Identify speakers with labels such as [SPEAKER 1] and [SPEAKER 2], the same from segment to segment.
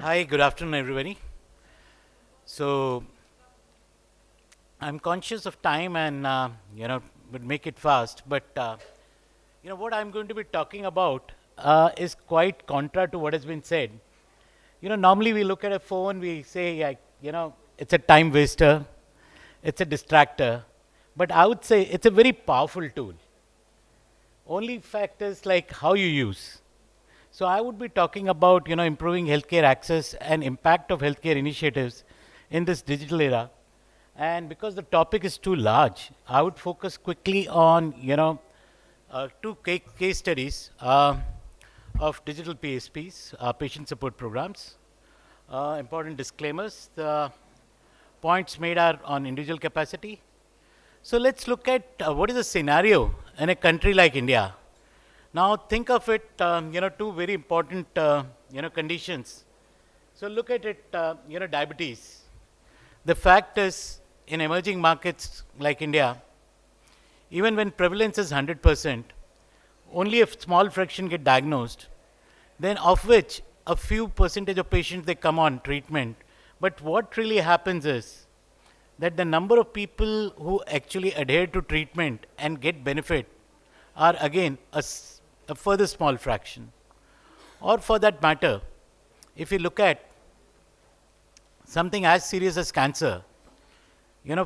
[SPEAKER 1] Hi, good afternoon, everybody. So, I'm conscious of time and, would make it fast. But, what I'm going to be talking about is quite contra to what has been said. Normally we look at a phone, we say, it's a time waster, it's a distractor. But I would say it's a very powerful tool. Only fact is like how you use. So I would be talking about improving healthcare access and impact of healthcare initiatives in this digital era. And because the topic is too large, I would focus quickly on two case studies of digital PSPs, patient support programs. Important disclaimers: the points made are on individual capacity. So let's look at what is the scenario in a country like India. Now think of it, two very important, conditions. So look at it, diabetes. The fact is, in emerging markets like India, even when prevalence is 100%, only a small fraction get diagnosed, then of which a few percentage of patients they come on treatment. But what really happens is that the number of people who actually adhere to treatment and get benefit are again a further small fraction. Or for that matter, if you look at something as serious as cancer,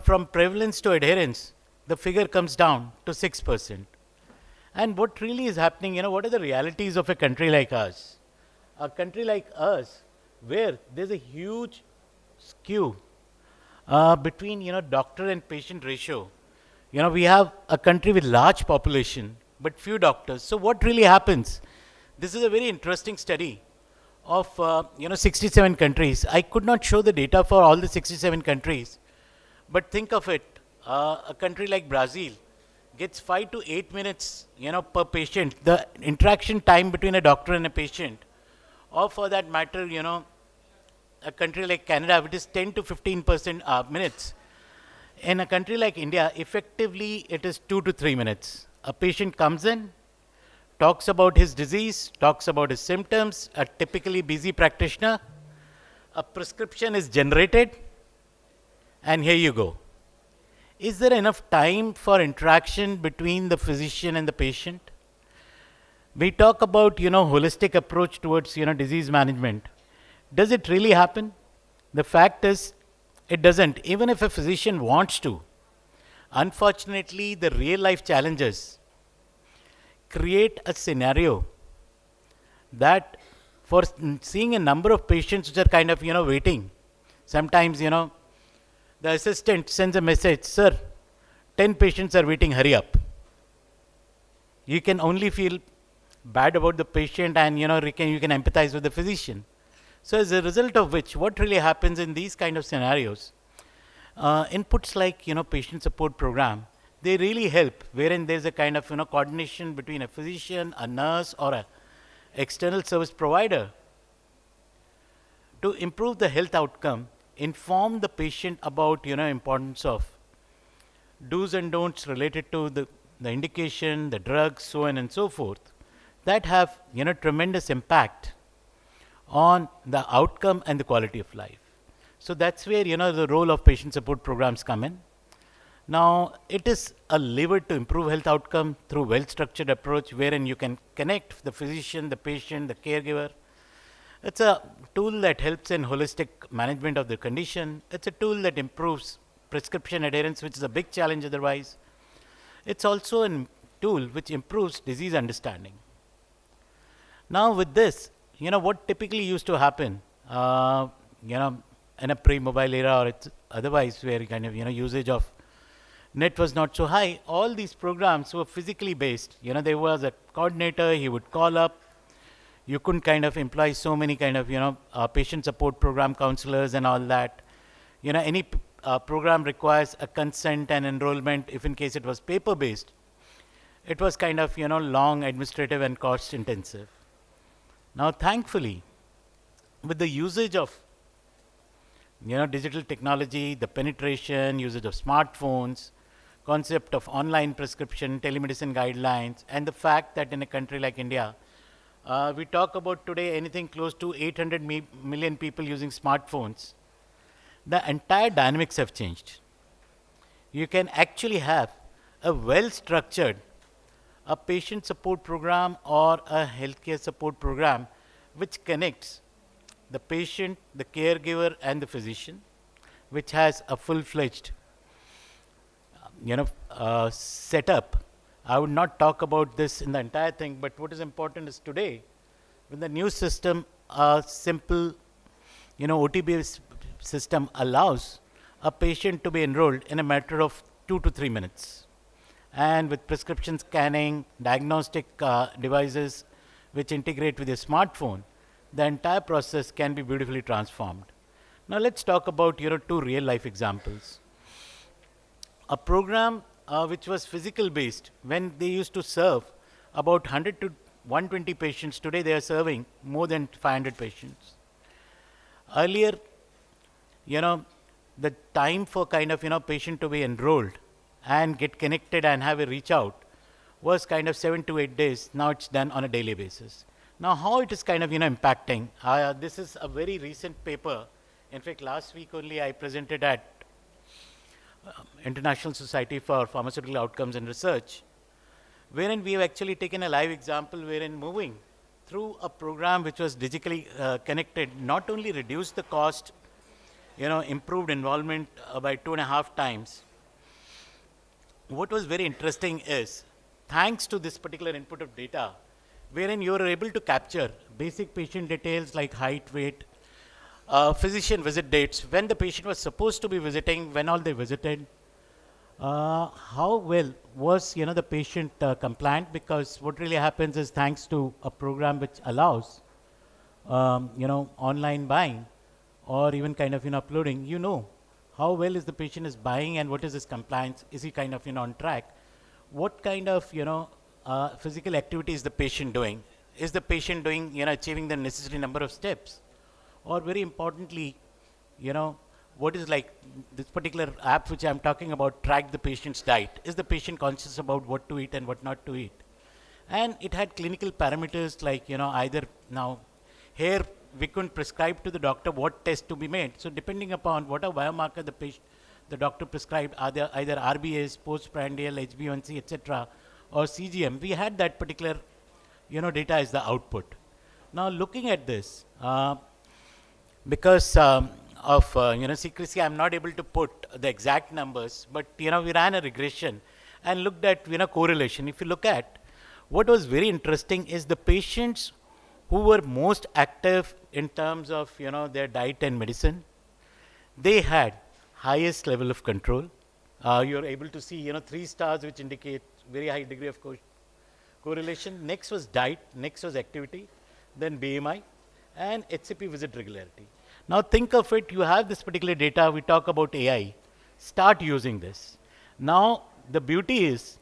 [SPEAKER 1] from prevalence to adherence, the figure comes down to 6%. And what really is happening, what are the realities of a country like us? A country like us, where there's a huge skew between, doctor and patient ratio. We have a country with large population, but few doctors. So what really happens? This is a very interesting study of 67 countries. I could not show the data for all the 67 countries, but think of it: a country like Brazil gets 5 to 8 minutes, per patient. The interaction time between a doctor and a patient, or for that matter, a country like Canada, which is 10 to 15% minutes. In a country like India, effectively it is 2 to 3 minutes. A patient comes in, talks about his disease, talks about his symptoms, a typically busy practitioner, a prescription is generated, and here you go. Is there enough time for interaction between the physician and the patient? We talk about, holistic approach towards, disease management. Does it really happen? The fact is, it doesn't, even if a physician wants to. Unfortunately, the real life challenges create a scenario that for seeing a number of patients which are kind of, waiting, sometimes, the assistant sends a message, sir, 10 patients are waiting, hurry up. You can only feel bad about the patient and, you can empathize with the physician. So as a result of which, what really happens in these kind of scenarios, inputs like, patient support program, they really help, wherein there's a kind of, coordination between a physician, a nurse, or a external service provider to improve the health outcome, inform the patient about, importance of do's and don'ts related to the indication, the drugs, so on and so forth, that have, tremendous impact on the outcome and the quality of life. So that's where, the role of patient support programs come in. Now, it is a lever to improve health outcome through well-structured approach wherein you can connect the physician, the patient, the caregiver. It's a tool that helps in holistic management of the condition. It's a tool that improves prescription adherence, which is a big challenge otherwise. It's also a tool which improves disease understanding. Now, with this, what typically used to happen, in a pre-mobile era or it's otherwise where kind of, usage of net was not so high, all these programs were physically based. There was a coordinator, he would call up. You couldn't kind of employ so many kind of, patient support program counselors and all that. Any program requires a consent and enrollment. If in case it was paper based, it was kind of, long, administrative and cost intensive. Now, thankfully, with the usage of, digital technology, the penetration, usage of smartphones, concept of online prescription, telemedicine guidelines, and the fact that in a country like India, We talk about today anything close to 800 million people using smartphones. The entire dynamics have changed. You can actually have a well structured a patient support program or a healthcare support program which connects the patient, the caregiver, and the physician, which has a full-fledged, setup. I would not talk about this in the entire thing, but what is important is today, with the new system, a simple, OT-based system allows a patient to be enrolled in a matter of 2 to 3 minutes, and with prescription scanning, diagnostic devices which integrate with your smartphone, the entire process can be beautifully transformed. Now let's talk about two real life examples. A program which was physical based, when they used to serve about 100 to 120 patients, today they are serving more than 500 patients. Earlier, the time for patient to be enrolled and get connected and have a reach out was 7 to 8 days. Now it's done on a daily basis. Now how it is impacting? This is a very recent paper. In fact, last week only I presented at International Society for Pharmaceutical Outcomes and Research, wherein we have actually taken a live example wherein moving through a program which was digitally connected not only reduced the cost, improved involvement by 2.5 times. What was very interesting is, thanks to this particular input of data, wherein you are able to capture basic patient details like height, weight, physician visit dates, when the patient was supposed to be visiting, when all they visited, how well was the patient compliant, because what really happens is, thanks to a program which allows online buying or even uploading, how well is the patient is buying and what is his compliance, is he on track, what physical activity is the patient doing, is the patient doing achieving the necessary number of steps, or very importantly, what is like this particular app which I'm talking about, track the patient's diet, is the patient conscious about what to eat and what not to eat. And it had clinical parameters like either, now here we couldn't prescribe to the doctor what test to be made, so depending upon what a biomarker the doctor prescribed, either RBS, postprandial, HbA1c, etc., or CGM, we had that particular data as the output. Now looking at this, because of secrecy, I'm not able to put the exact numbers, but we ran a regression and looked at correlation. If you look at, what was very interesting is the patients who were most active in terms of their diet and medicine, they had highest level of control. You're able to see 3 stars, which indicate very high degree of correlation. Next was diet, next was activity, then BMI, and HCP visit regularity. Now think of it, you have this particular data, we talk about AI, start using this. Now the beauty is,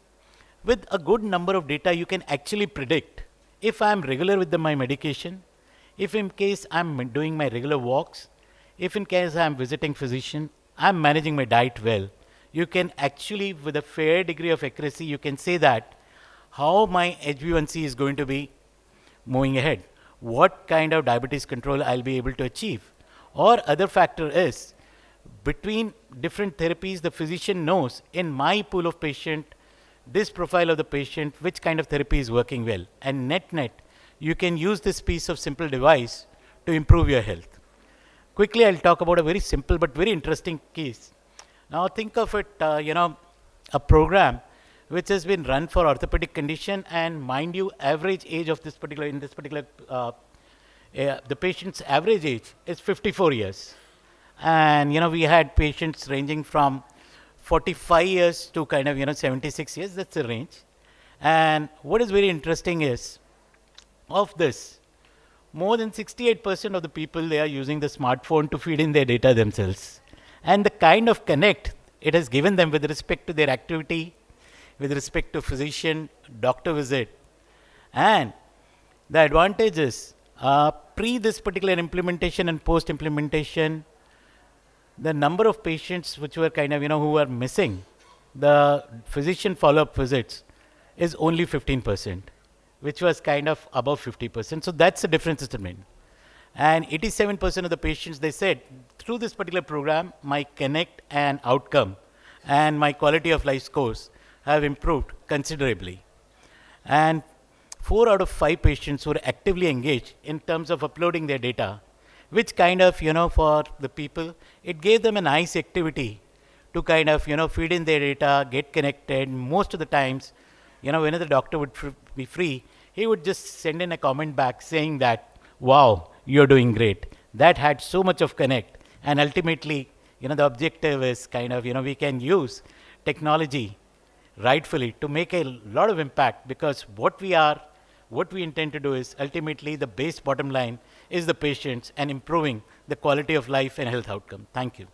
[SPEAKER 1] with a good number of data, you can actually predict if I'm regular with my medication, if in case I'm doing my regular walks, if in case I'm visiting physician, I'm managing my diet well. You can actually, with a fair degree of accuracy, you can say that how my HbA1c is going to be moving ahead, what kind of diabetes control I'll be able to achieve. Or other factor is, between different therapies, the physician knows in my pool of patient, this profile of the patient, which kind of therapy is working well. And net, you can use this piece of simple device to improve your health. Quickly, I'll talk about a very simple but very interesting case. Now think of it, a program which has been run for orthopedic condition, and mind you, average age of this particular, the patient's average age is 54 years. And we had patients ranging from 45 years to 76 years, that's the range. And what is very interesting is, of this, more than 68% of the people, they are using the smartphone to feed in their data themselves. And the kind of connect it has given them with respect to their activity, with respect to physician, doctor visit. And the advantages, pre this particular implementation and post implementation, the number of patients which were who were missing the physician follow-up visits is only 15%. which was kind of above 50%. So that's the difference determined. And 87% of the patients, they said, through this particular program, my connect and outcome and my quality of life scores have improved considerably. And 4 out of 5 patients were actively engaged in terms of uploading their data, which kind of, for the people, it gave them a nice activity to kind of, feed in their data, get connected. Most of the times, whenever the doctor would be free, he would just send in a comment back saying that, wow, you're doing great. That had so much of connect. And ultimately, the objective is kind of, we can use technology rightfully to make a lot of impact, because what we intend to do is ultimately the base bottom line is the patients and improving the quality of life and health outcome. Thank you.